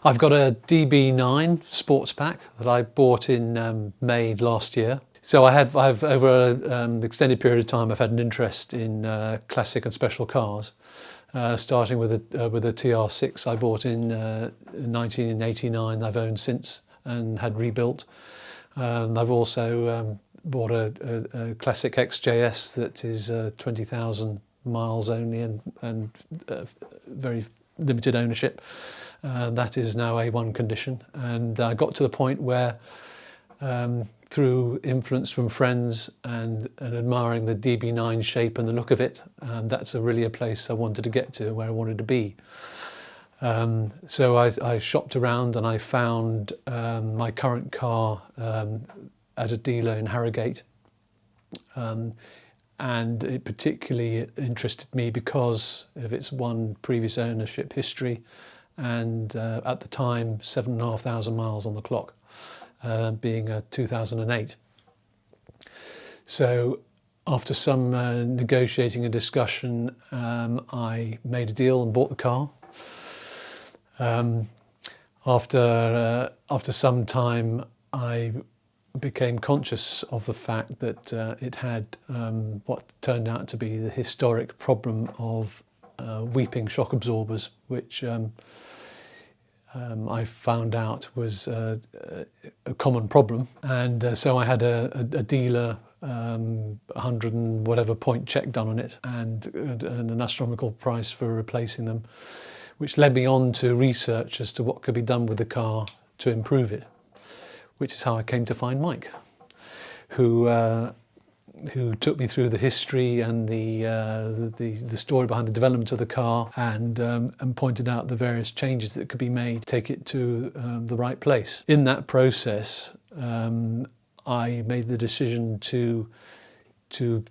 I've got a DB9 sports pack that I bought in May last year. So I've over an extended period of time, I've had an interest in classic and special cars, starting with a TR6 I bought in 1989. I've owned since and had rebuilt. I've also bought a classic XJS that is 20,000 miles only and very limited ownership. That is now A1 condition, and I got to the point where through influence from friends and admiring the DB9 shape and the look of it, that's really a place I wanted to get to, where I wanted to be. So I shopped around and I found my current car at a dealer in Harrogate, and it particularly interested me because of its one previous ownership history, and at the time 7,500 miles on the clock, being a 2008. So after some negotiating and discussion, I made a deal and bought the car. After some time, I became conscious of the fact that it had what turned out to be the historic problem of weeping shock absorbers, which I found out was a common problem. And so I had a dealer 100 and whatever point check done on it, and an astronomical price for replacing them, which led me on to research as to what could be done with the car to improve it, which is how I came to find Mike, who took me through the history and the story behind the development of the car, and pointed out the various changes that could be made to take it to the right place. In that process, I made the decision to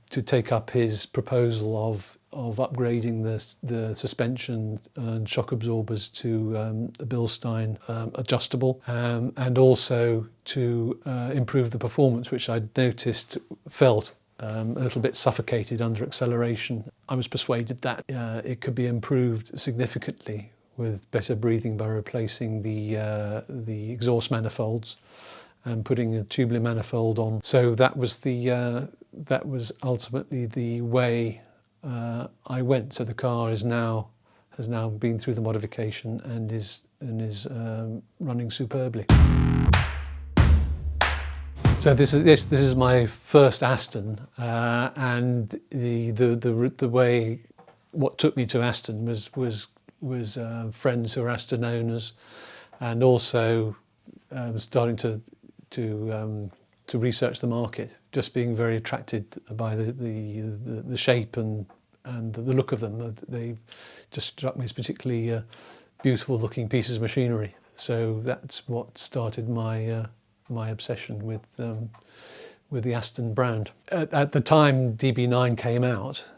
take up his proposal of upgrading the suspension and shock absorbers to a Bilstein adjustable, and also to improve the performance, which I noticed felt a little bit suffocated under acceleration. I was persuaded that it could be improved significantly with better breathing by replacing the exhaust manifolds and putting a tubular manifold on. So that was ultimately the way I went. So the car has now been through the modification and is running superbly. So this is my first Aston, and the way what took me to Aston was friends who are Aston owners, and also starting to research the market, just being very attracted by the shape and the look of them. They just struck me as particularly beautiful looking pieces of machinery. So that's what started my obsession with the Aston brand. At the time DB9 came out,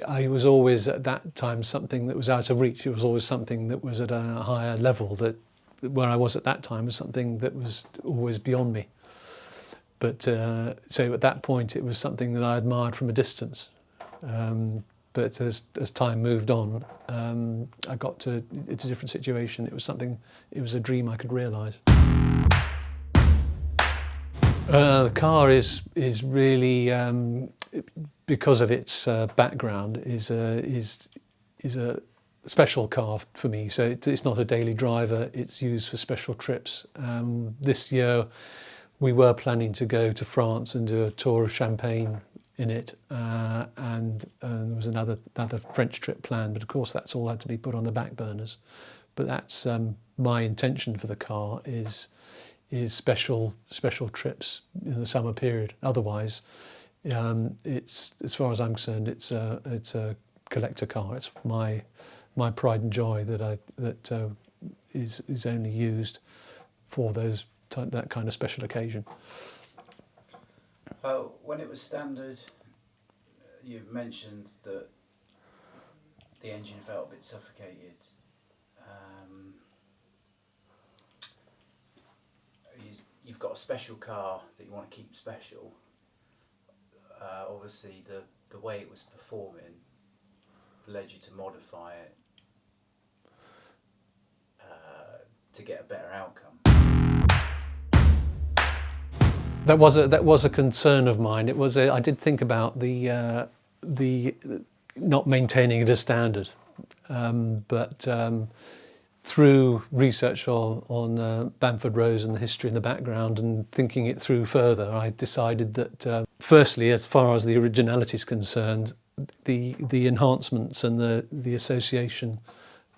I was always at that time something that was out of reach. It was always something that was at a higher level, that where I was at that time was something that was always beyond me. But so at that point it was something that I admired from a distance. But as time moved on, I got to a different situation. It was a dream I could realise. The car is really, because of its background, is a special car for me. So it's not a daily driver. It's used for special trips. This year we were planning to go to France and do a tour of Champagne in it, and there was another French trip planned, but of course that's all had to be put on the back burners. But that's my intention for the car is special trips in the summer period. Otherwise, it's, as far as I'm concerned, it's a collector car. It's my pride and joy that is only used for that kind of special occasion. When it was standard, you mentioned that the engine felt a bit suffocated. You've got a special car that you want to keep special. Obviously, the way it was performing led you to modify it to get a better outcome? That was a concern of mine. I did think about the not maintaining it as standard, but through research on Bamfordrose and the history in the background and thinking it through further, I decided that firstly, as far as the originality is concerned, the enhancements and the association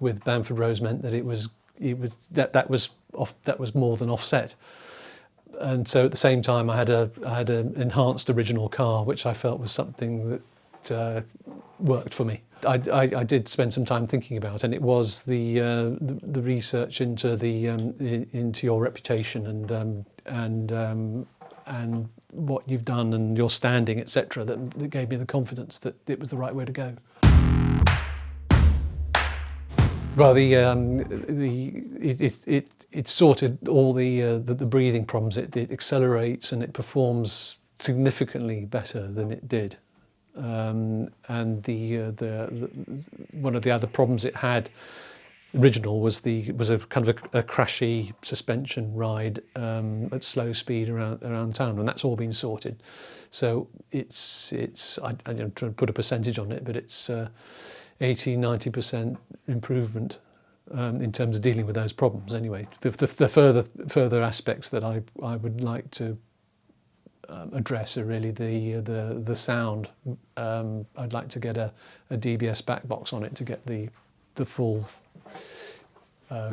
with Bamfordrose meant that that was more than offset. And so at the same time, I had an enhanced original car, which I felt was something that worked for me. I did spend some time thinking about, and it was the research into your reputation and what you've done and your standing, etc., that gave me the confidence that it was the right way to go. Well, it sorted all the breathing problems. It accelerates and it performs significantly better than it did. And one of the other problems it had original was a kind of a crashy suspension ride at slow speed around town, and that's all been sorted. So I'm trying to put a percentage on it, but it's 80-90% improvement in terms of dealing with those problems. Anyway, the further aspects that I would like to address are really the sound. I'd like to get a DBS back box on it to get the full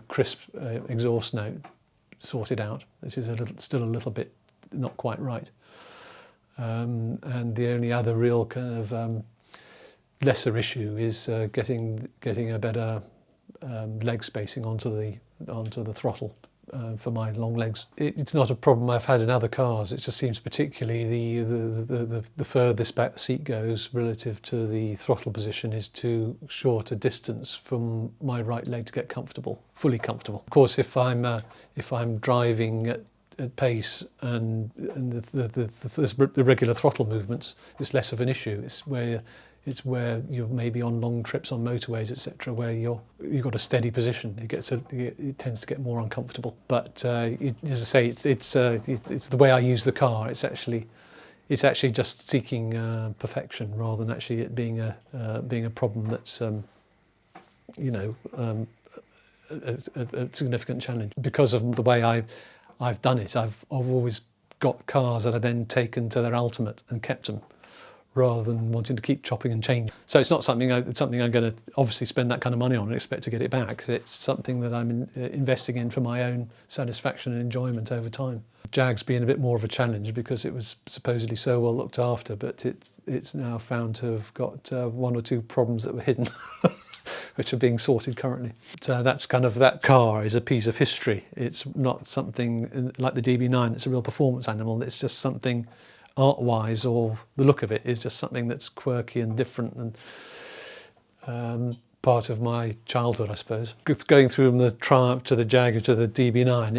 crisp exhaust note sorted out, which is still a little bit not quite right. And the only other real kind of lesser issue is getting a better leg spacing onto the throttle for my long legs. It's not a problem I've had in other cars. It just seems particularly the furthest back the seat goes relative to the throttle position is too short a distance from my right leg to get comfortable, fully comfortable. Of course, if I'm driving at pace and the regular throttle movements, it's less of an issue. It's where you're maybe on long trips on motorways, etc., where you've got a steady position. It tends to get more uncomfortable. But as I say, it's the way I use the car. It's actually just seeking perfection rather than actually it being a problem that's a significant challenge. Because of the way I've done it, I've always got cars that I've then taken to their ultimate and kept them, rather than wanting to keep chopping and changing. So it's not something I'm going to obviously spend that kind of money on and expect to get it back. It's something that I'm investing in for my own satisfaction and enjoyment over time. Jag's been a bit more of a challenge because it was supposedly so well looked after, but it's now found to have got one or two problems that were hidden, which are being sorted currently. So that's kind of, that car is a piece of history. It's not something like the DB9 that's a real performance animal. It's just something art-wise, or the look of it is just something that's quirky and different and part of my childhood, I suppose. Going through from the Triumph to the Jag to the DB9,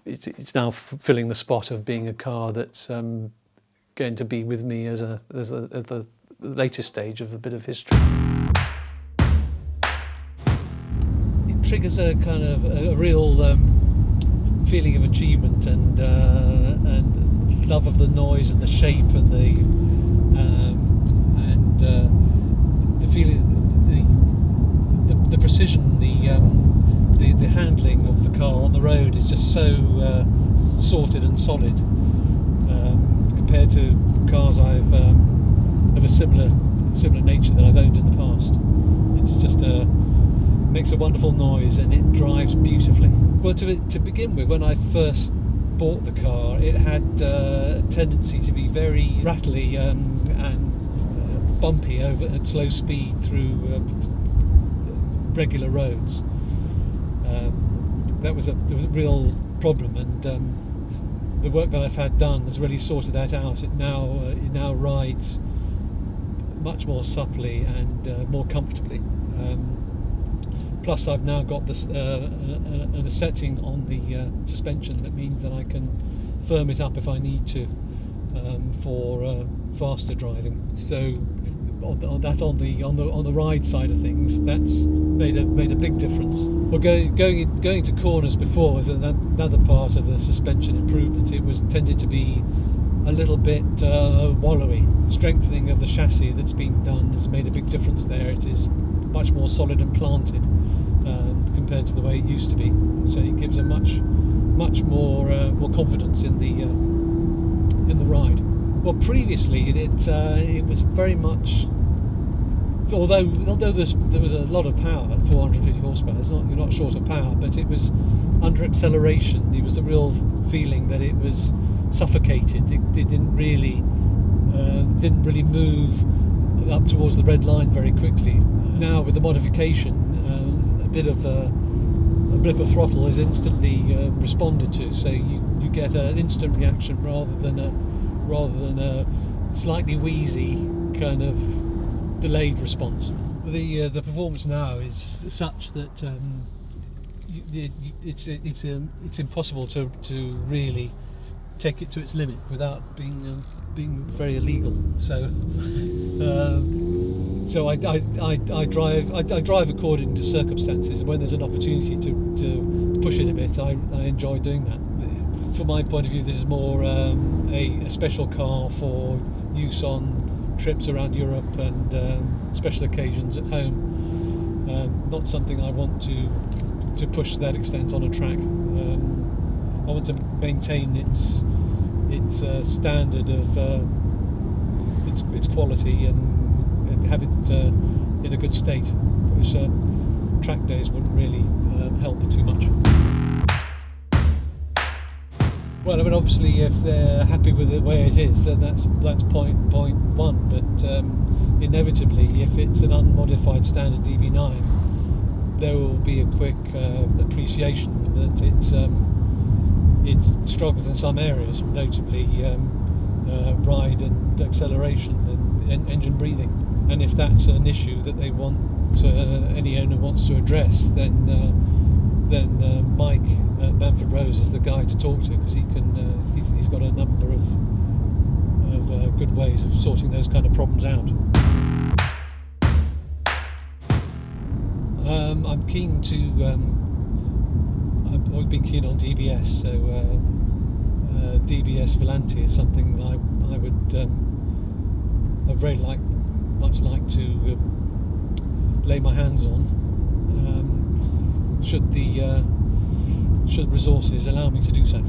it's now filling the spot of being a car that's going to be with me as the latest stage of a bit of history. It triggers a kind of a real feeling of achievement and love of the noise and the shape and the feeling, the precision, the handling of the car on the road is just so sorted and solid compared to cars I've of a similar nature that I've owned in the past. It's just makes a wonderful noise and it drives beautifully. Well, to begin with, when I first bought the car, it had a tendency to be very rattly and bumpy over at slow speed through regular roads. That was a real problem, and the work that I've had done has really sorted that out. It now rides much more supply and more comfortably. Plus, I've now got this a setting on the suspension that means that I can firm it up if I need to for faster driving. So on the ride side of things, that's made a big difference. Well, going to corners before was another part of the suspension improvement. It was tended to be a little bit wallowy. The strengthening of the chassis that's been done has made a big difference there. It is much more solid and planted compared to the way it used to be. So it gives a much more confidence in the ride. Well, previously it was very much, although there was a lot of power at 450 horsepower. You're not short of power, but it was under acceleration. It was the real feeling that it was suffocated. It didn't really move up towards the red line very quickly. Now with the modification, a bit of a blip of throttle is instantly responded to, so you get an instant reaction rather than a slightly wheezy kind of delayed response. The performance now is such that it's impossible to really take it to its limit without being very illegal. So I drive according to circumstances, and when there's an opportunity to push it a bit, I enjoy doing that. From my point of view, this is more a special car for use on trips around Europe and special occasions at home. Not something I want to push to that extent on a track. I want to maintain its standard of its quality and have it in a good state, which track days wouldn't really help too much. Well, I mean, obviously, if they're happy with the way it is, then that's point one. But inevitably, if it's an unmodified standard DB9, there will be a quick appreciation that it struggles in some areas, notably ride and acceleration and engine breathing. And if that's an issue that they want, any owner wants to address, then Mike at Bamfordrose is the guy to talk to, because he's got a number of good ways of sorting those kind of problems out. I'm keen to. I've always been keen on DBS, so DBS Volante is something that I would I'd very much like to lay my hands on. Should the resources allow me to do so.